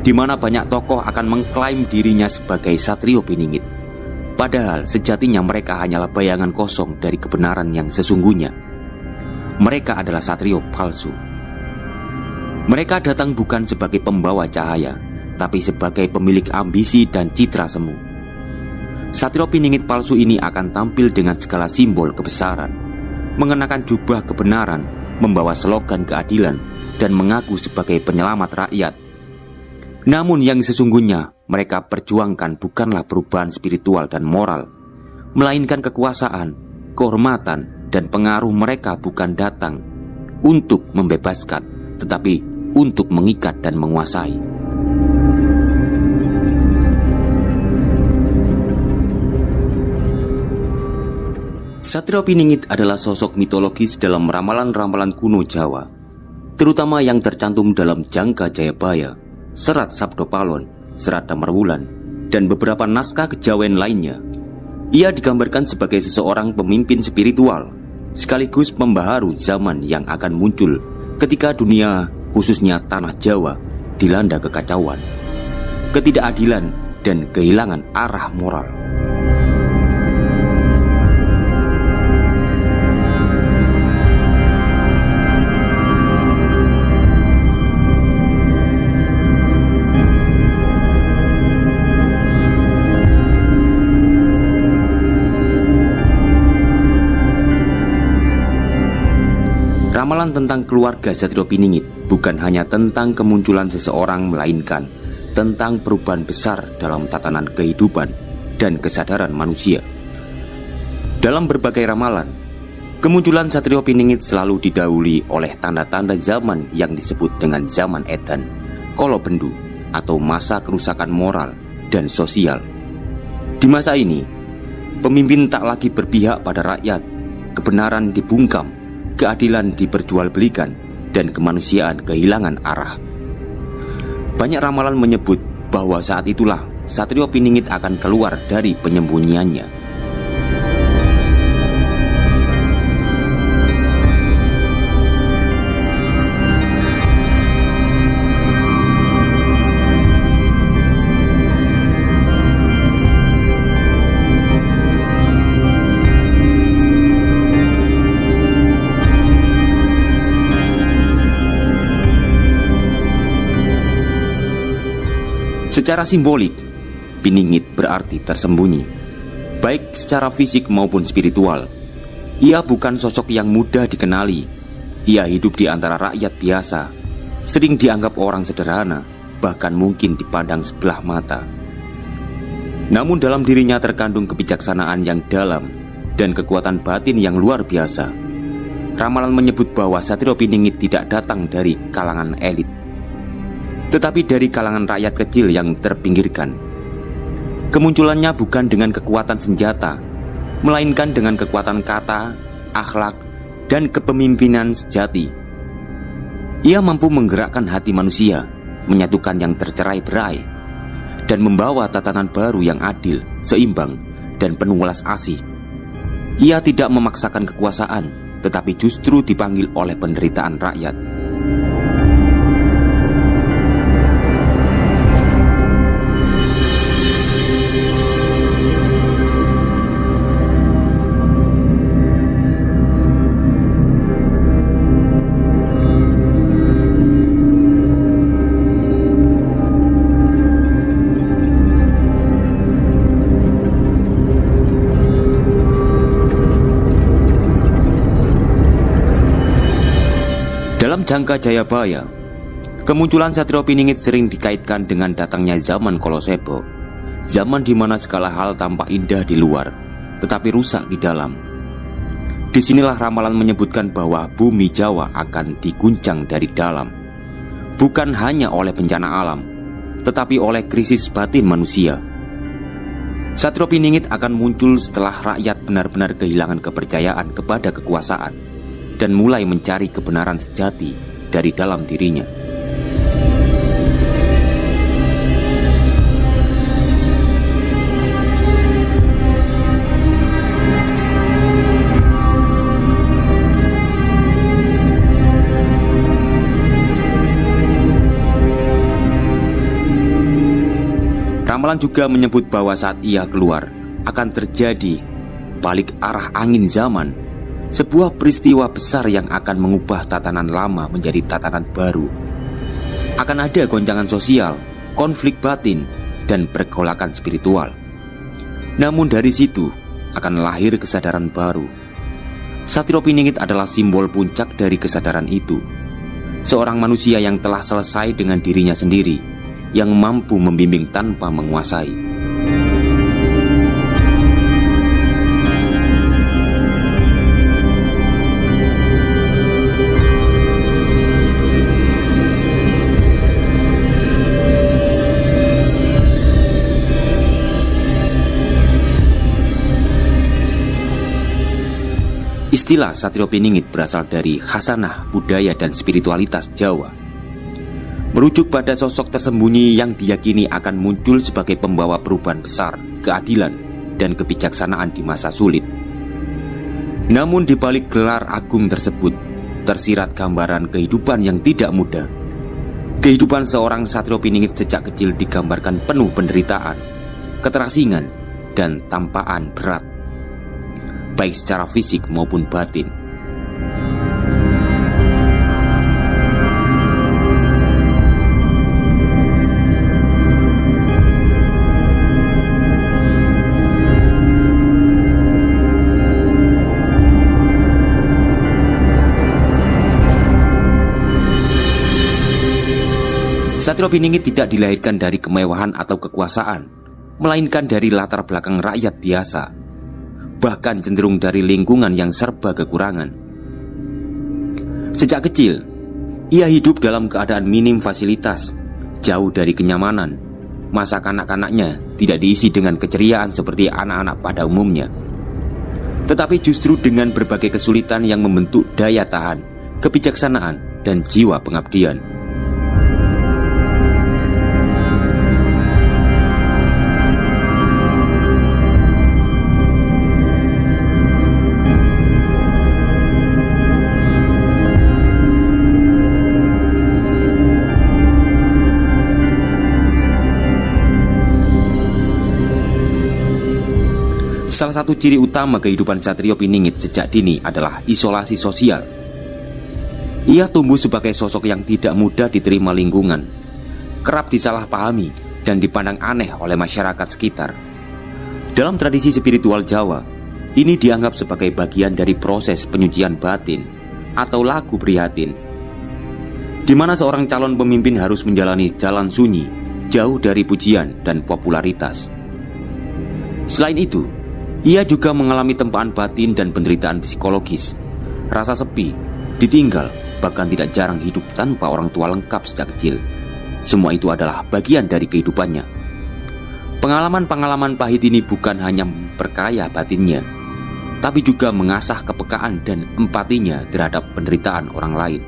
di mana banyak tokoh akan mengklaim dirinya sebagai Satrio Piningit. Padahal sejatinya mereka hanyalah bayangan kosong dari kebenaran yang sesungguhnya. Mereka adalah satrio palsu. Mereka datang bukan sebagai pembawa cahaya, tapi sebagai pemilik ambisi dan citra semu. Satrio Piningit palsu ini akan tampil dengan segala simbol kebesaran, mengenakan jubah kebenaran, membawa slogan keadilan, dan mengaku sebagai penyelamat rakyat. Namun yang sesungguhnya mereka perjuangkan bukanlah perubahan spiritual dan moral, melainkan kekuasaan, kehormatan, dan pengaruh. Mereka bukan datang untuk membebaskan, tetapi untuk mengikat dan menguasai. Satrio Piningit adalah sosok mitologis dalam ramalan-ramalan kuno Jawa, terutama yang tercantum dalam Jangka Jayabaya, Serat Sabdo Palon, Serat Damarwulan, dan beberapa naskah kejawen lainnya. Ia digambarkan sebagai seseorang pemimpin spiritual, sekaligus pembaharu zaman yang akan muncul ketika dunia, khususnya tanah Jawa, dilanda kekacauan, ketidakadilan, dan kehilangan arah moral. Ramalan tentang keluarga Satrio Piningit bukan hanya tentang kemunculan seseorang, melainkan tentang perubahan besar dalam tatanan kehidupan dan kesadaran manusia. Dalam berbagai ramalan, kemunculan Satrio Piningit selalu didahului oleh tanda-tanda zaman yang disebut dengan zaman edan, kolobendu, atau masa kerusakan moral dan sosial. Di masa ini, pemimpin tak lagi berpihak pada rakyat, kebenaran dibungkam, keadilan diperjualbelikan, dan kemanusiaan kehilangan arah. Banyak ramalan menyebut bahwa saat itulah Satrio Piningit akan keluar dari penyembunyiannya. Secara simbolik, Piningit berarti tersembunyi, baik secara fisik maupun spiritual. Ia bukan sosok yang mudah dikenali. Ia hidup di antara rakyat biasa, sering dianggap orang sederhana, bahkan mungkin dipandang sebelah mata. Namun dalam dirinya terkandung kebijaksanaan yang dalam dan kekuatan batin yang luar biasa. Ramalan menyebut bahwa Satrio Piningit tidak datang dari kalangan elit, tetapi dari kalangan rakyat kecil yang terpinggirkan. Kemunculannya bukan dengan kekuatan senjata, melainkan dengan kekuatan kata, akhlak, dan kepemimpinan sejati. Ia mampu menggerakkan hati manusia, menyatukan yang tercerai-berai, dan membawa tatanan baru yang adil, seimbang, dan penuh welas asih. Ia tidak memaksakan kekuasaan, tetapi justru dipanggil oleh penderitaan rakyat. Dalam Jangka Jayabaya, kemunculan Satrio Piningit sering dikaitkan dengan datangnya zaman Kolosebo, zaman di mana segala hal tampak indah di luar, tetapi rusak di dalam. Disinilah ramalan menyebutkan bahwa bumi Jawa akan diguncang dari dalam, bukan hanya oleh bencana alam, tetapi oleh krisis batin manusia. Satrio Piningit akan muncul setelah rakyat benar-benar kehilangan kepercayaan kepada kekuasaan dan mulai mencari kebenaran sejati dari dalam dirinya. Ramalan juga menyebut bahwa saat ia keluar akan terjadi balik arah angin zaman, sebuah peristiwa besar yang akan mengubah tatanan lama menjadi tatanan baru. Akan ada goncangan sosial, konflik batin, dan pergolakan spiritual. Namun dari situ akan lahir kesadaran baru. Satrio Piningit adalah simbol puncak dari kesadaran itu. Seorang manusia yang telah selesai dengan dirinya sendiri, yang mampu membimbing tanpa menguasai. Istilah Satrio Piningit berasal dari khasanah budaya dan spiritualitas Jawa, merujuk pada sosok tersembunyi yang diyakini akan muncul sebagai pembawa perubahan besar, keadilan, dan kebijaksanaan di masa sulit. Namun di balik gelar agung tersebut tersirat gambaran kehidupan yang tidak mudah. Kehidupan seorang Satrio Piningit sejak kecil digambarkan penuh penderitaan, keterasingan, dan tampaan berat, baik secara fisik maupun batin. Satrio Piningit tidak dilahirkan dari kemewahan atau kekuasaan, melainkan dari latar belakang rakyat biasa, bahkan cenderung dari lingkungan yang serba kekurangan. Sejak kecil, ia hidup dalam keadaan minim fasilitas, jauh dari kenyamanan. Masa kanak-kanaknya tidak diisi dengan keceriaan seperti anak-anak pada umumnya, tetapi justru dengan berbagai kesulitan yang membentuk daya tahan, kebijaksanaan, dan jiwa pengabdian. Salah satu ciri utama kehidupan Satrio Piningit sejak dini adalah isolasi sosial. Ia tumbuh sebagai sosok yang tidak mudah diterima lingkungan, kerap disalahpahami dan dipandang aneh oleh masyarakat sekitar. Dalam tradisi spiritual Jawa, ini dianggap sebagai bagian dari proses penyucian batin atau lagu prihatin, di mana seorang calon pemimpin harus menjalani jalan sunyi, jauh dari pujian dan popularitas. Selain itu, ia juga mengalami tempaan batin dan penderitaan psikologis, rasa sepi, ditinggal, bahkan tidak jarang hidup tanpa orang tua lengkap sejak kecil. Semua itu adalah bagian dari kehidupannya. Pengalaman-pengalaman pahit ini bukan hanya memperkaya batinnya, tapi juga mengasah kepekaan dan empatinya terhadap penderitaan orang lain.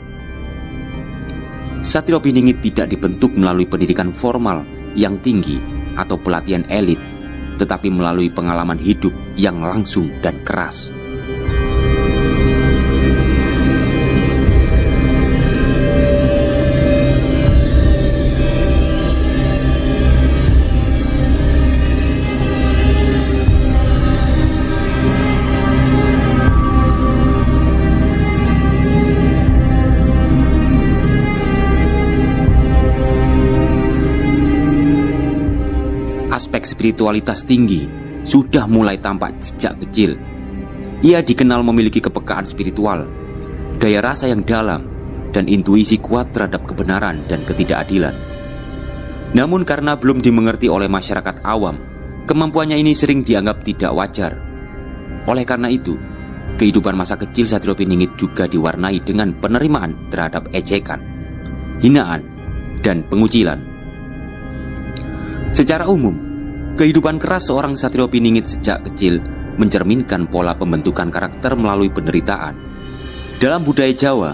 Satrio Piningit tidak dibentuk melalui pendidikan formal yang tinggi atau pelatihan elit, tetapi melalui pengalaman hidup yang langsung dan keras. Aspek spiritualitas tinggi sudah mulai tampak sejak kecil. Ia dikenal memiliki kepekaan spiritual, daya rasa yang dalam, dan intuisi kuat terhadap kebenaran dan ketidakadilan. Namun karena belum dimengerti oleh masyarakat awam, kemampuannya ini sering dianggap tidak wajar. Oleh karena itu, kehidupan masa kecil Satrio Piningit juga diwarnai dengan penerimaan terhadap ejekan, hinaan, dan pengucilan. Secara umum, kehidupan keras seorang Satrio Piningit sejak kecil mencerminkan pola pembentukan karakter melalui penderitaan. Dalam budaya Jawa,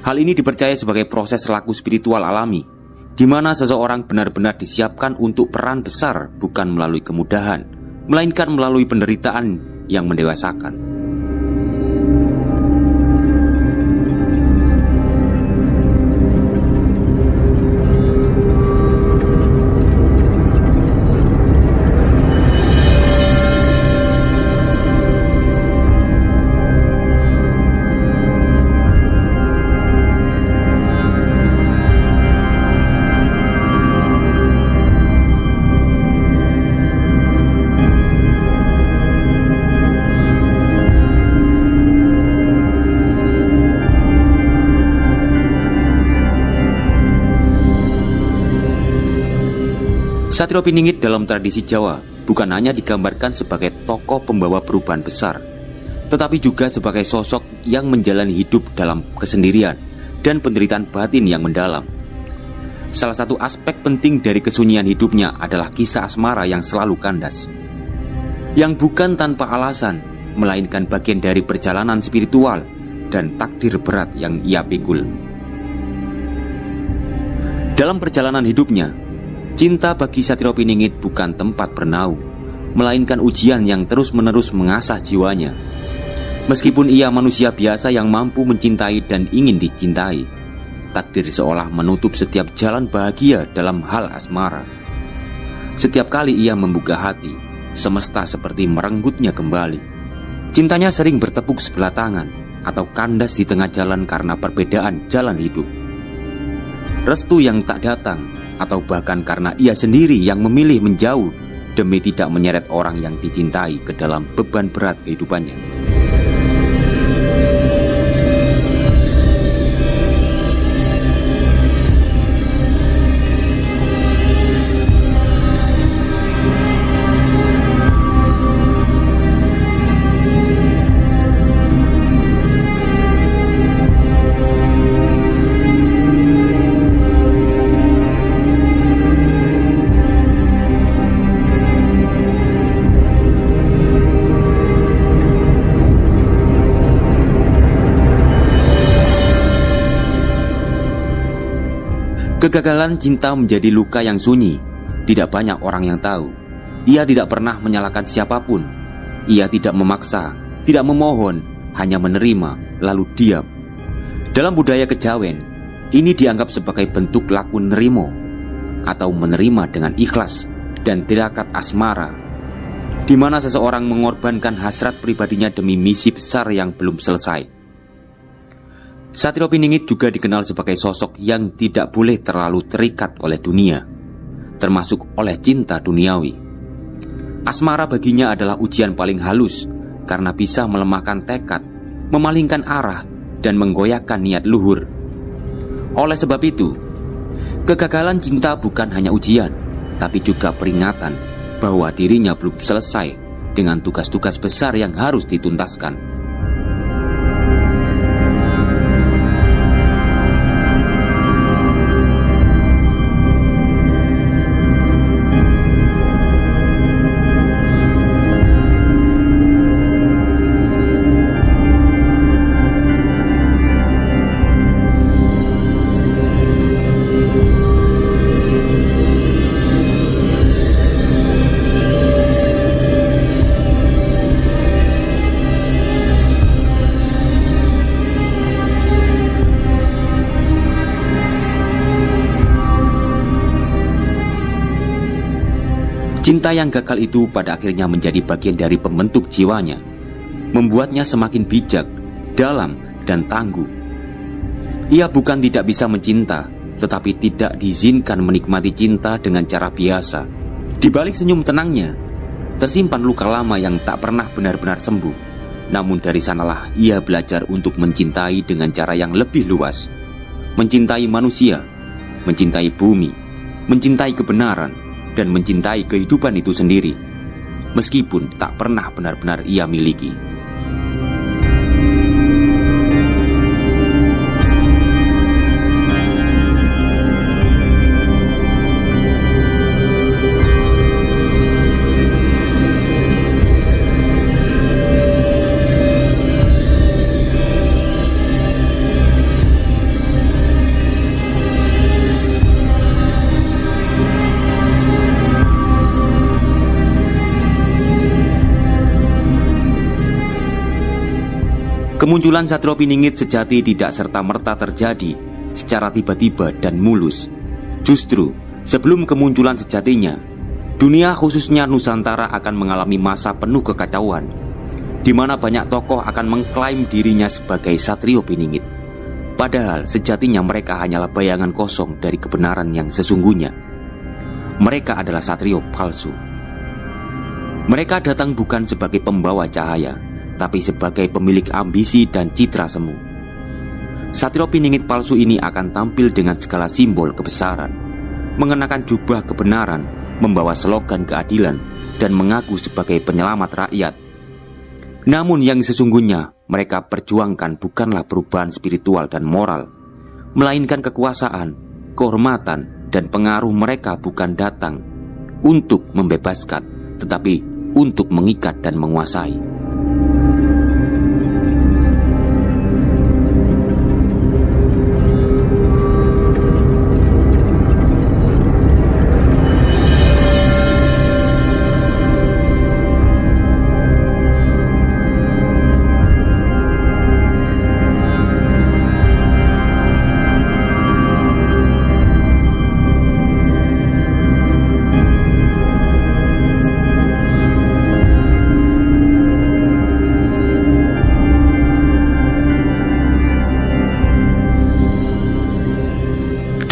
hal ini dipercaya sebagai proses laku spiritual alami, di mana seseorang benar-benar disiapkan untuk peran besar bukan melalui kemudahan, melainkan melalui penderitaan yang mendewasakan. Satrio Piningit dalam tradisi Jawa bukan hanya digambarkan sebagai tokoh pembawa perubahan besar, tetapi juga sebagai sosok yang menjalani hidup dalam kesendirian dan penderitaan batin yang mendalam. Salah satu aspek penting dari kesunyian hidupnya adalah kisah asmara yang selalu kandas, yang bukan tanpa alasan, melainkan bagian dari perjalanan spiritual dan takdir berat yang ia pikul. Dalam perjalanan hidupnya, cinta bagi Satrio Piningit bukan tempat bernaung, melainkan ujian yang terus-menerus mengasah jiwanya. Meskipun ia manusia biasa yang mampu mencintai dan ingin dicintai, takdir seolah menutup setiap jalan bahagia dalam hal asmara. Setiap kali ia membuka hati, semesta seperti merenggutnya kembali. Cintanya sering bertepuk sebelah tangan atau kandas di tengah jalan karena perbedaan jalan hidup. Restu yang tak datang, atau bahkan karena ia sendiri yang memilih menjauh demi tidak menyeret orang yang dicintai ke dalam beban berat kehidupannya. Kegagalan cinta menjadi luka yang sunyi. Tidak banyak orang yang tahu. Ia tidak pernah menyalahkan siapapun. Ia tidak memaksa, tidak memohon, hanya menerima lalu diam. Dalam budaya kejawen, ini dianggap sebagai bentuk laku nerimo atau menerima dengan ikhlas dan tirakat asmara, di mana seseorang mengorbankan hasrat pribadinya demi misi besar yang belum selesai. Satrio Piningit juga dikenal sebagai sosok yang tidak boleh terlalu terikat oleh dunia, termasuk oleh cinta duniawi. Asmara baginya adalah ujian paling halus karena bisa melemahkan tekad, memalingkan arah, dan menggoyahkan niat luhur. Oleh sebab itu, kegagalan cinta bukan hanya ujian, tapi juga peringatan bahwa dirinya belum selesai dengan tugas-tugas besar yang harus dituntaskan. Cinta yang gagal itu pada akhirnya menjadi bagian dari pembentuk jiwanya, membuatnya semakin bijak, dalam, dan tangguh. Ia bukan tidak bisa mencinta, tetapi tidak diizinkan menikmati cinta dengan cara biasa. Di balik senyum tenangnya, tersimpan luka lama yang tak pernah benar-benar sembuh. Namun dari sanalah ia belajar untuk mencintai dengan cara yang lebih luas. Mencintai manusia, mencintai bumi, mencintai kebenaran, dan mencintai kehidupan itu sendiri, meskipun tak pernah benar-benar ia miliki. Kemunculan Satrio Piningit sejati tidak serta-merta terjadi secara tiba-tiba dan mulus. Justru, sebelum kemunculan sejatinya, dunia khususnya Nusantara akan mengalami masa penuh kekacauan, di mana banyak tokoh akan mengklaim dirinya sebagai Satrio Piningit. Padahal sejatinya mereka hanyalah bayangan kosong dari kebenaran yang sesungguhnya. Mereka adalah satrio palsu. Mereka datang bukan sebagai pembawa cahaya, tapi sebagai pemilik ambisi dan citra semu. Satrio Piningit palsu ini akan tampil dengan segala simbol kebesaran, mengenakan jubah kebenaran, membawa slogan keadilan, dan mengaku sebagai penyelamat rakyat. Namun yang sesungguhnya mereka perjuangkan bukanlah perubahan spiritual dan moral, melainkan kekuasaan, kehormatan, dan pengaruh. Mereka bukan datang untuk membebaskan, tetapi untuk mengikat dan menguasai.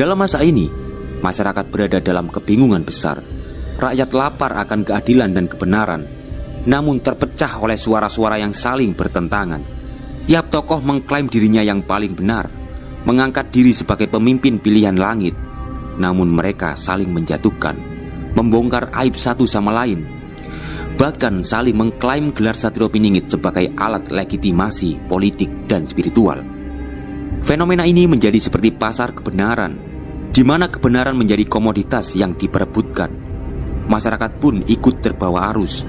Dalam masa ini, masyarakat berada dalam kebingungan besar. Rakyat lapar akan keadilan dan kebenaran, namun terpecah oleh suara-suara yang saling bertentangan. Tiap tokoh mengklaim dirinya yang paling benar, mengangkat diri sebagai pemimpin pilihan langit. Namun mereka saling menjatuhkan, membongkar aib satu sama lain, bahkan saling mengklaim gelar Satrio Piningit sebagai alat legitimasi politik dan spiritual. Fenomena ini menjadi seperti pasar kebenaran, di mana kebenaran menjadi komoditas yang diperebutkan. Masyarakat pun ikut terbawa arus.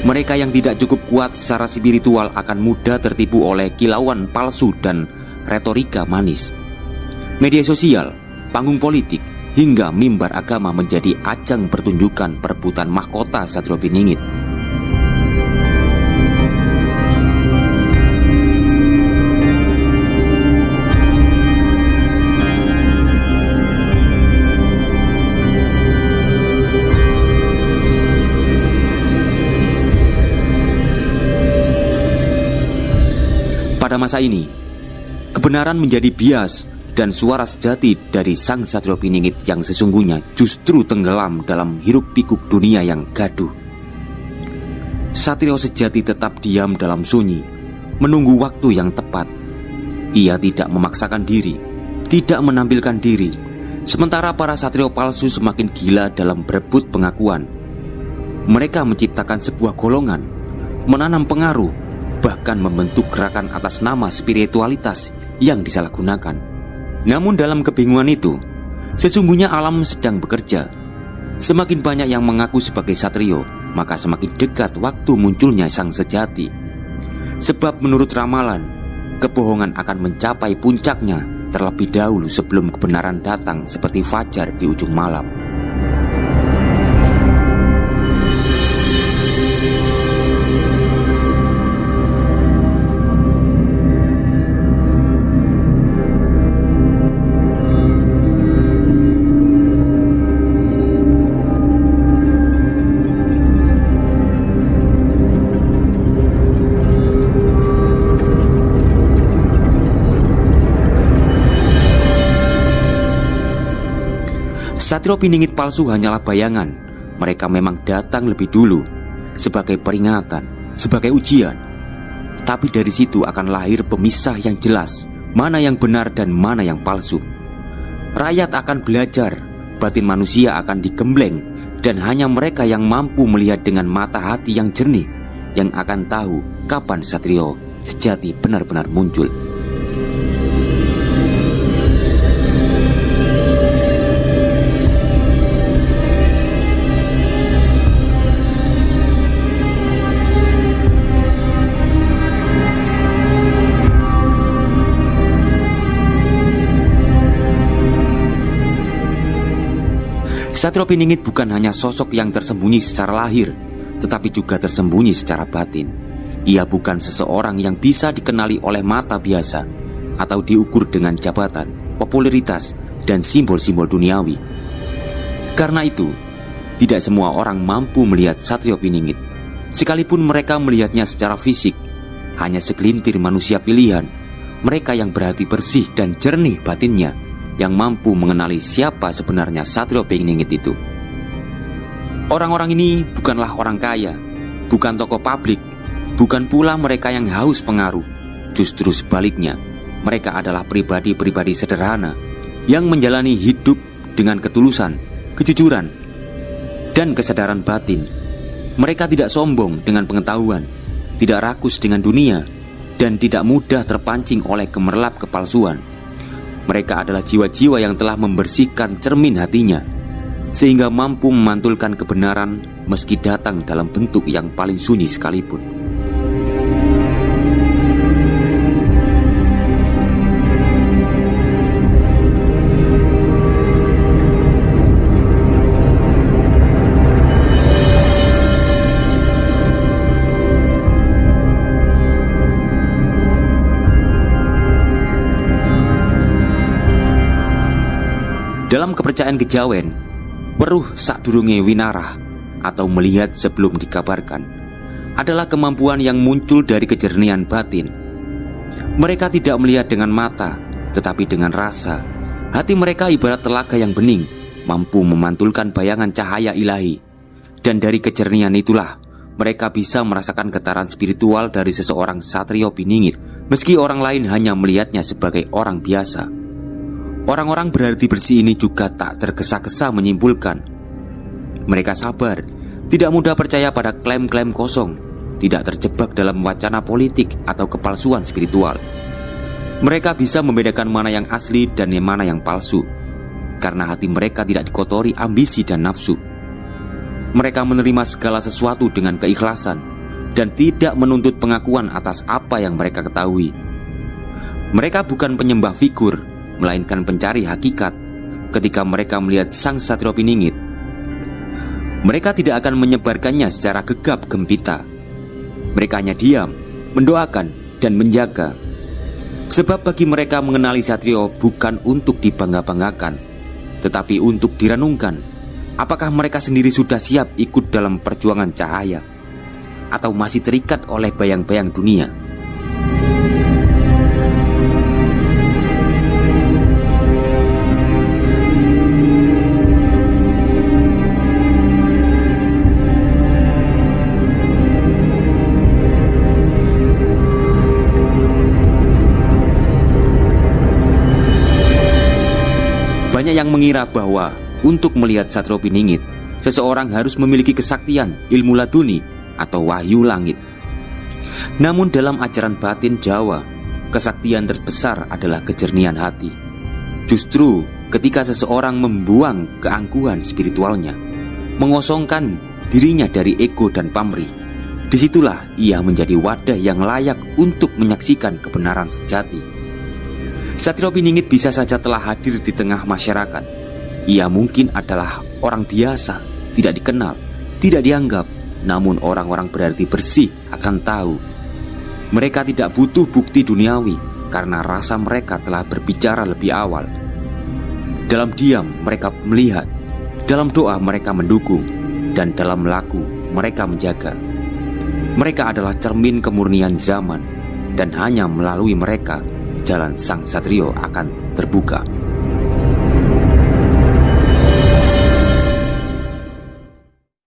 Mereka yang tidak cukup kuat secara spiritual akan mudah tertipu oleh kilauan palsu dan retorika manis. Media sosial, panggung politik, hingga mimbar agama menjadi ajang pertunjukan perebutan mahkota Satrio Piningit. Pada masa ini, kebenaran menjadi bias dan suara sejati dari sang Satrio Piningit yang sesungguhnya justru tenggelam dalam hiruk-pikuk dunia yang gaduh. Satrio sejati tetap diam dalam sunyi, menunggu waktu yang tepat. Ia tidak memaksakan diri, tidak menampilkan diri, sementara para satrio palsu semakin gila dalam berebut pengakuan. Mereka menciptakan sebuah golongan, menanam pengaruh, bahkan membentuk gerakan atas nama spiritualitas yang disalahgunakan. Namun dalam kebingungan itu, sesungguhnya alam sedang bekerja. Semakin banyak yang mengaku sebagai satrio, maka semakin dekat waktu munculnya sang sejati. Sebab menurut ramalan, kebohongan akan mencapai puncaknya terlebih dahulu sebelum kebenaran datang seperti fajar di ujung malam. Satrio Piningit palsu hanyalah bayangan. Mereka memang datang lebih dulu sebagai peringatan, sebagai ujian. Tapi dari situ akan lahir pemisah yang jelas, mana yang benar dan mana yang palsu. Rakyat akan belajar, batin manusia akan digembleng, dan hanya mereka yang mampu melihat dengan mata hati yang jernih yang akan tahu kapan satrio sejati benar-benar muncul. Satrio Piningit bukan hanya sosok yang tersembunyi secara lahir, tetapi juga tersembunyi secara batin. Ia bukan seseorang yang bisa dikenali oleh mata biasa atau diukur dengan jabatan, popularitas, dan simbol-simbol duniawi. Karena itu, tidak semua orang mampu melihat Satrio Piningit. Sekalipun mereka melihatnya secara fisik, hanya segelintir manusia pilihan, mereka yang berhati bersih dan jernih batinnya, yang mampu mengenali siapa sebenarnya Satrio Piningit itu. Orang-orang ini bukanlah orang kaya, bukan tokoh publik, bukan pula mereka yang haus pengaruh. Justru sebaliknya, mereka adalah pribadi-pribadi sederhana yang menjalani hidup dengan ketulusan, kejujuran, dan kesadaran batin. Mereka tidak sombong dengan pengetahuan, tidak rakus dengan dunia, dan tidak mudah terpancing oleh gemerlap kepalsuan. Mereka adalah jiwa-jiwa yang telah membersihkan cermin hatinya, sehingga mampu memantulkan kebenaran meski datang dalam bentuk yang paling sunyi sekalipun. Dalam kepercayaan kejawen, weruh sakdurunge winarah atau melihat sebelum dikabarkan adalah kemampuan yang muncul dari kejernihan batin. Mereka tidak melihat dengan mata, tetapi dengan rasa. Hati mereka ibarat telaga yang bening, mampu memantulkan bayangan cahaya ilahi. Dan dari kejernihan itulah mereka bisa merasakan getaran spiritual dari seseorang satrio piningit, meski orang lain hanya melihatnya sebagai orang biasa. Orang-orang berarti bersih ini juga tak tergesa-gesa menyimpulkan. Mereka sabar, tidak mudah percaya pada klaim-klaim kosong, tidak terjebak dalam wacana politik atau kepalsuan spiritual. Mereka bisa membedakan mana yang asli dan mana yang palsu, karena hati mereka tidak dikotori ambisi dan nafsu. Mereka menerima segala sesuatu dengan keikhlasan dan tidak menuntut pengakuan atas apa yang mereka ketahui. Mereka bukan penyembah figur, melainkan pencari hakikat. Ketika mereka melihat sang satrio piningit, mereka tidak akan menyebarkannya secara gegap gempita. Mereka hanya diam, mendoakan, dan menjaga. Sebab bagi mereka mengenali satrio bukan untuk dibangga-banggakan, tetapi untuk direnungkan. Apakah mereka sendiri sudah siap ikut dalam perjuangan cahaya, atau masih terikat oleh bayang-bayang dunia? Banyak yang mengira bahwa untuk melihat satrio piningit, seseorang harus memiliki kesaktian, ilmu laduni, atau wahyu langit. Namun dalam ajaran batin Jawa, kesaktian terbesar adalah kejernihan hati. Justru ketika seseorang membuang keangkuhan spiritualnya, mengosongkan dirinya dari ego dan pamrih, disitulah ia menjadi wadah yang layak untuk menyaksikan kebenaran sejati. Satrio piningit bisa saja telah hadir di tengah masyarakat. Ia mungkin adalah orang biasa, tidak dikenal, tidak dianggap. Namun orang-orang berarti bersih akan tahu. Mereka tidak butuh bukti duniawi, karena rasa mereka telah berbicara lebih awal. Dalam diam mereka melihat, dalam doa mereka mendukung, dan dalam laku mereka menjaga. Mereka adalah cermin kemurnian zaman, dan hanya melalui mereka jalan sang satrio akan terbuka.